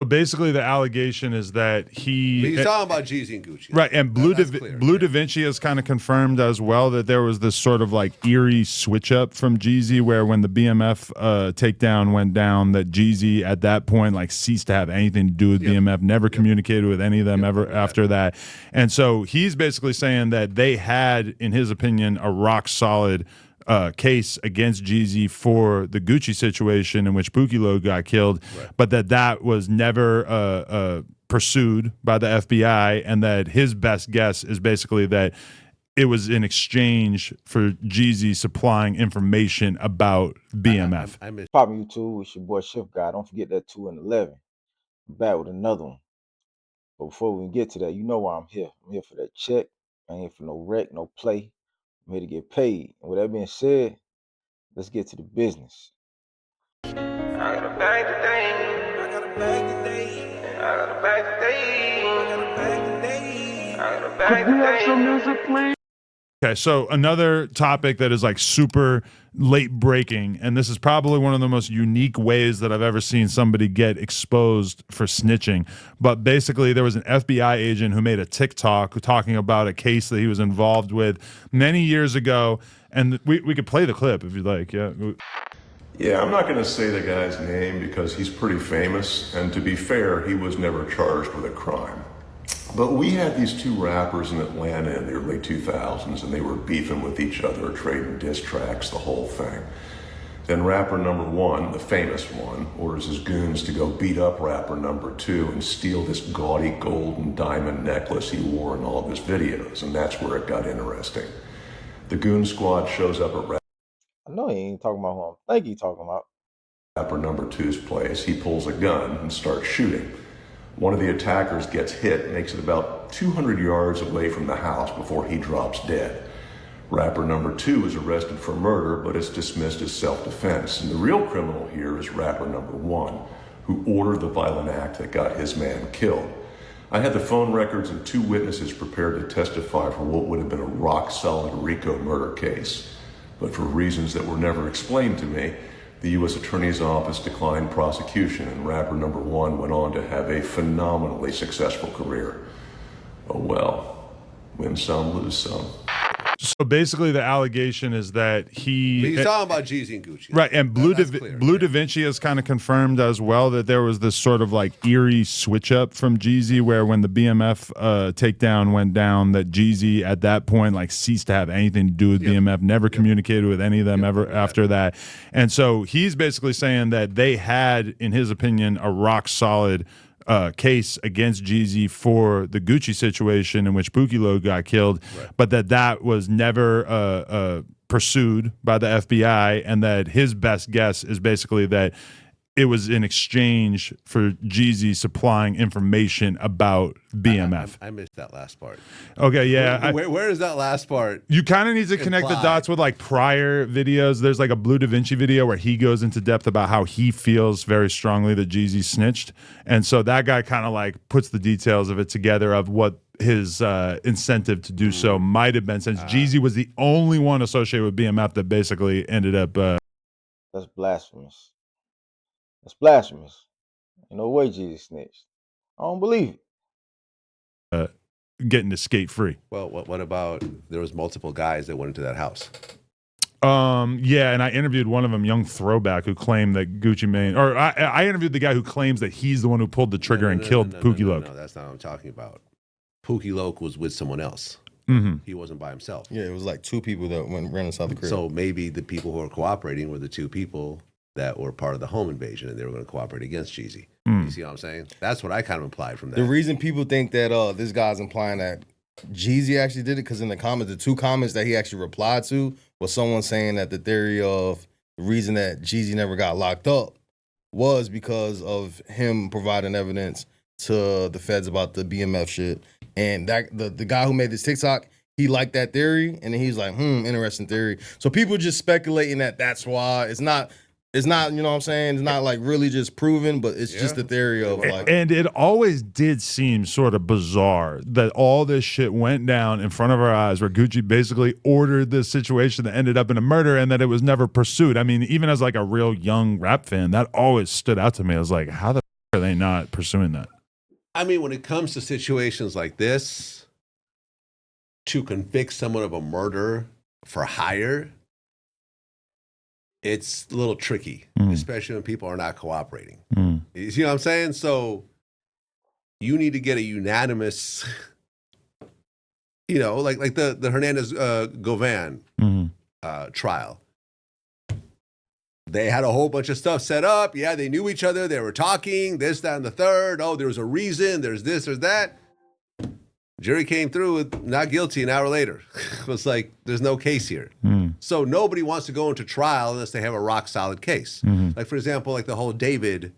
basically, the allegation is that he's talking about Jeezy and Gucci, right? And Blue Da Vinci has kind of confirmed as well that there was this sort of like eerie switch up from Jeezy, where when the BMF takedown went down, that Jeezy at that point like ceased to have anything to do with BMF, never communicated with any of them ever after that, and so he's basically saying that they had, in his opinion, a rock solid case against Jeezy for the Gucci situation in which Pookie Loc got killed, but that was never pursued by the FBI, and that his best guess is basically that it was in exchange for Jeezy supplying information about BMF. I miss popping YouTube. It's your boy Shift Guy. Don't forget that 2 and 11. I'm back with another one. But before we get to that, you know why I'm here. I'm here for that check. I ain't here for no wreck, no play. I'm here to get paid. And with that being said, let's get to the business. I got a bag today. I got a bag today. I got a bag today. I got a bag today. I got a bag today. Could we have some music, please? Okay, so another topic that is like super late breaking, and this is probably one of the most unique ways that I've ever seen somebody get exposed for snitching. But basically, there was an FBI agent who made a TikTok talking about a case that he was involved with many years ago, and we could play the clip if you'd like. Yeah, I'm not going to say the guy's name because he's pretty famous, and to be fair, he was never charged with a crime. But we had these two rappers in Atlanta in the early 2000s, and they were beefing with each other, trading diss tracks, the whole thing. Then rapper number one, the famous one, orders his goons to go beat up rapper number two and steal this gaudy gold and diamond necklace he wore in all of his videos, and that's where it got interesting. The goon squad shows up at I know he ain't talking about who I think he's talking about. Rapper number two's place. He pulls a gun and starts shooting. One of the attackers gets hit, makes it about 200 yards away from the house before he drops dead. Rapper number two is arrested for murder, but it's dismissed as self-defense. And the real criminal here is rapper number one, who ordered the violent act that got his man killed. I had the phone records and two witnesses prepared to testify for what would have been a rock-solid RICO murder case. But for reasons that were never explained to me, the U.S. Attorney's Office declined prosecution, and rapper number one went on to have a phenomenally successful career. Oh well, win some, lose some. So basically, the allegation is that he's talking about Jeezy and Gucci, right? And Blue Da Vinci has kind of confirmed as well that there was this sort of like eerie switch up from Jeezy, where when the BMF takedown went down, that Jeezy at that point like ceased to have anything to do with BMF, never communicated with any of them ever after that, and so he's basically saying that they had, in his opinion, a rock solid case against Jeezy for the Gucci situation in which Pookie Loc got killed, but that was never pursued by the FBI, and that his best guess is basically that it was in exchange for Jeezy supplying information about BMF. I missed that last part. Okay, yeah. Where is that last part? You kind of need to connect the dots with like prior videos. There's like a Blue Da Vinci video where he goes into depth about how he feels very strongly that Jeezy snitched. And so that guy kind of like puts the details of it together of what his incentive to do so might have been, since Jeezy was the only one associated with BMF that basically ended up. That's blasphemous. That's blasphemous. Ain't no way Jeezy snitched. I don't believe it. Getting to skate free. Well, what about there was multiple guys that went into that house? Yeah, and I interviewed one of them, Young Throwback, who claimed that Gucci Mane, or I interviewed the guy who claims that he's the one who pulled the trigger and killed Pookie Loc. No, that's not what I'm talking about. Pookie Loc was with someone else. He wasn't by himself. Yeah, it was like two people that ran inside the crib. So maybe the people who are cooperating were the two people that were part of the home invasion, and they were going to cooperate against Jeezy. You see what I'm saying? That's what I kind of implied from that. The reason people think that this guy's implying that Jeezy actually did it, because in the comments, the two comments that he actually replied to was someone saying that the theory of the reason that Jeezy never got locked up was because of him providing evidence to the feds about the BMF shit. And that the guy who made this TikTok, he liked that theory, and then he's like, interesting theory. So people just speculating that that's why. It's not, you know what I'm saying? It's not like really just proven, but it's just the theory of like. And it always did seem sort of bizarre that all this shit went down in front of our eyes, where Gucci basically ordered this situation that ended up in a murder, and that it was never pursued. I mean, even as like a real young rap fan, that always stood out to me. I was like, how the f is this possible? The reason people think that this guy's implying that Jeezy actually did it, because in the comments, the two comments that he actually replied to was someone saying that the theory of the reason that Jeezy never got locked up was because of him providing evidence to the feds about the BMF shit. And that the guy who made this TikTok, he liked that theory, and then he's like, Are they not pursuing that? I mean, when it comes to situations like this, to convict someone of a murder for hire, it's a little tricky, especially when people are not cooperating. You see what I'm saying? So you need to get a unanimous, like the Hernandez Govan trial. They had a whole bunch of stuff set up. Yeah, they knew each other. They were talking, this, that, and the third. Oh, there was a reason. There's this or that. Jury came through with not guilty an hour later. It was like, there's no case here. So nobody wants to go into trial unless they have a rock solid case. Like, for example, like the whole David,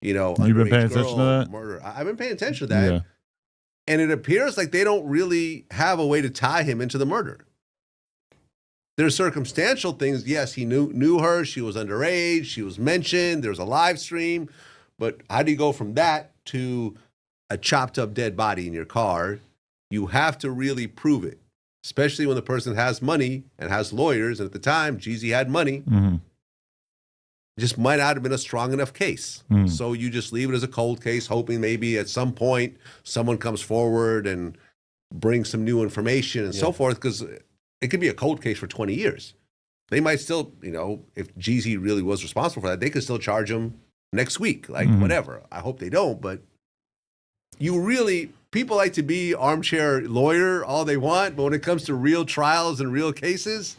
you've been paying attention to that? Murder. I've been paying attention to that. Yeah. And it appears like they don't really have a way to tie him into the murder. There's circumstantial things. Yes, he knew her. She was underage. She was mentioned. There was a live stream. But how do you go from that to a chopped up dead body in your car? You have to really prove it, especially when the person has money and has lawyers. And at the time, Jeezy had money. It just might not have been a strong enough case. So you just leave it as a cold case, hoping maybe at some point someone comes forward and brings some new information and so forth, because it could be a cold case for 20 years. They might still, if Jeezy really was responsible for that, they could still charge him next week, like whatever. I hope they don't, but people like to be armchair lawyer all they want, but when it comes to real trials and real cases,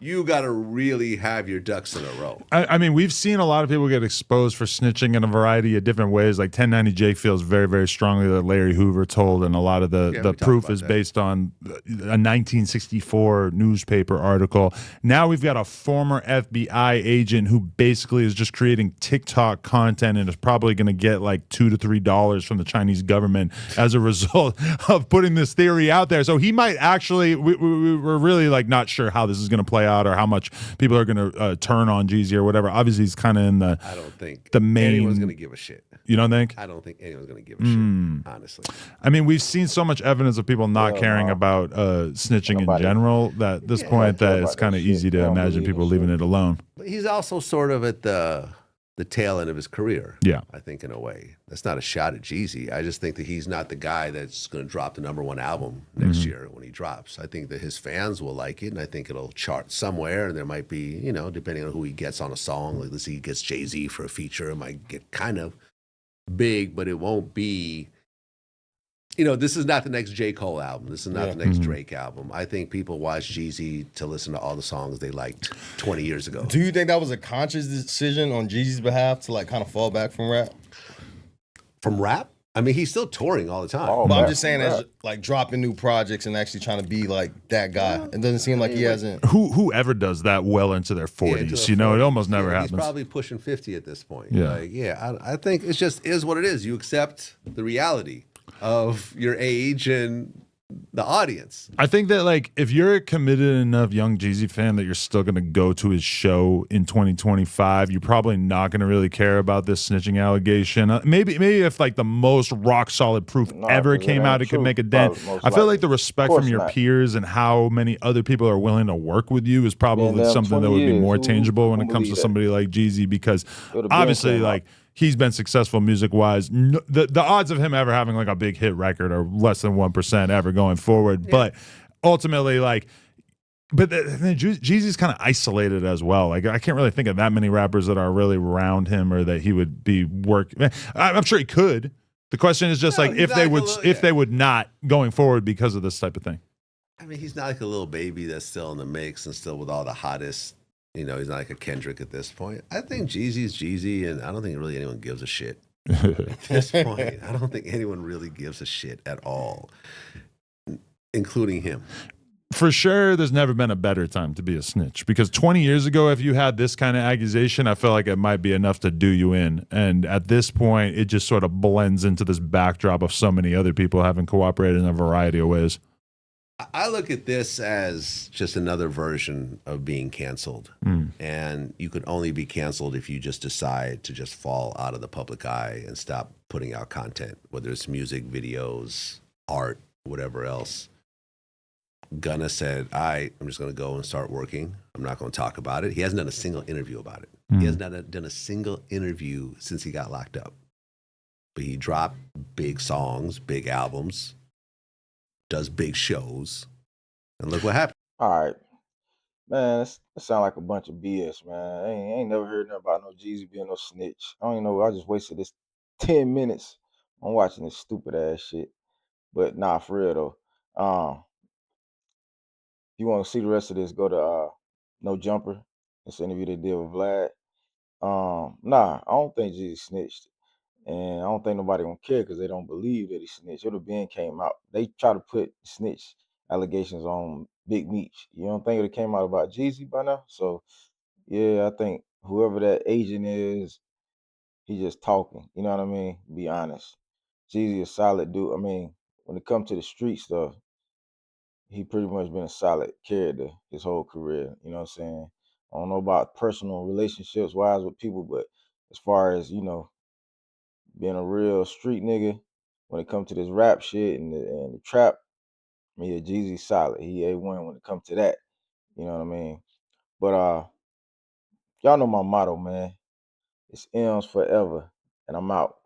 you got to really have your ducks in a row. I mean, we've seen a lot of people get exposed for snitching in a variety of different ways. Like 1090 Jake feels very, very strongly that Larry Hoover told, and a lot of the proof is based on a 1964 newspaper article. Now we've got a former FBI agent who basically is just creating TikTok content and is probably going to get like $2 to $3 from the Chinese government as a result of putting this theory out there. So he might actually, we're really like not sure how this is going to play out or how much people are going to turn on Jeezy or whatever. Obviously, he's kind of in the. I don't think the main. Anyone's going to give a shit. You don't think? I don't think anyone's going to give a shit. Honestly. I mean, we've seen so much evidence of people not caring about snitching in general that at this point that it's kind of easy to imagine people leaving it alone. But he's also sort of at the tail end of his career. Yeah, I think in a way. That's not a shot at Jeezy. I just think that he's not the guy that's going to drop the #1 album next year when he drops. I think that his fans will like it, and I think it'll chart somewhere. And there might be, depending on who he gets on a song, like let's say he gets Jay-Z for a feature, it might get kind of big, but it won't be. This is not the next J. Cole album. This is not the next Drake album. I think people watch Jeezy to listen to all the songs they liked 20 years ago. Do you think that was a conscious decision on Jeezy's behalf to like kind of fall back from rap? From rap? I mean, he's still touring all the time. But I'm just saying, as like dropping new projects and actually trying to be like that guy. It doesn't seem like he hasn't. Whoever does that well into their 40s, it almost never happens. He's probably pushing 50 at this point. Yeah, I think it's just is what it is. You accept the reality of your age and the audience. I think that like if you're a committed enough young Jeezy fan that you're still going to go to his show in 2025, you're probably not going to really care about this snitching allegation. Maybe if like the most rock solid proof ever came out, it could make a dent. I feel like the respect from your peers and how many other people are willing to work with you is probably something that would be more tangible when it comes to somebody like Jeezy, because obviously like he's been successful music-wise. The odds of him ever having like a big hit record are less than 1% ever going forward. Yeah. But ultimately, like, Jeezy's kind of isolated as well. Like, I can't really think of that many rappers that are really around him or that he would be working. I'm sure he could. The question is just if they would not going forward because of this type of thing. I mean, he's not like a little baby that's still in the mix and still with all the hottest. He's not like a Kendrick at this point. I think Jeezy's Jeezy, and I don't think really anyone gives a shit at this point. I don't think anyone really gives a shit at all, including him. For sure, there's never been a better time to be a snitch, because 20 years ago, if you had this kind of accusation, I feel like it might be enough to do you in. And at this point, it just sort of blends into this backdrop of so many other people having cooperated in a variety of ways. I look at this as just another version of being canceled. And you could only be canceled if you just decide to just fall out of the public eye and stop putting out content, whether it's music, videos, art, whatever else. Gunna said, I'm just going to go and start working. I'm not going to talk about it. He hasn't done a single interview about it. He has not done a single interview since he got locked up. but he dropped big songs, big albums, does big shows, and look what happened. All right, man. That sound like a bunch of BS, man. I ain't never heard nothing about no Jeezy being no snitch. I don't even know. I just wasted this 10 minutes on watching this stupid ass shit. But nah, for real though. If you want to see the rest of this, go to No Jumper. This interview they did with Vlad. Nah, I don't think Jeezy snitched. And I don't think nobody gonna care because they don't believe that he snitched. It would have been came out. They try to put snitch allegations on Big Meech. You don't think it came out about Jeezy by now? So yeah, I think whoever that agent is, he just talking. You know what I mean? Be honest. Jeezy a solid dude. I mean, when it comes to the street stuff, he pretty much been a solid character his whole career. You know what I'm saying? I don't know about personal relationships wise with people, but as far as, being a real street nigga, when it comes to this rap shit and the trap, yeah, Jeezy solid. He A1 when it comes to that. You know what I mean? But y'all know my motto, man. It's M's forever, and I'm out.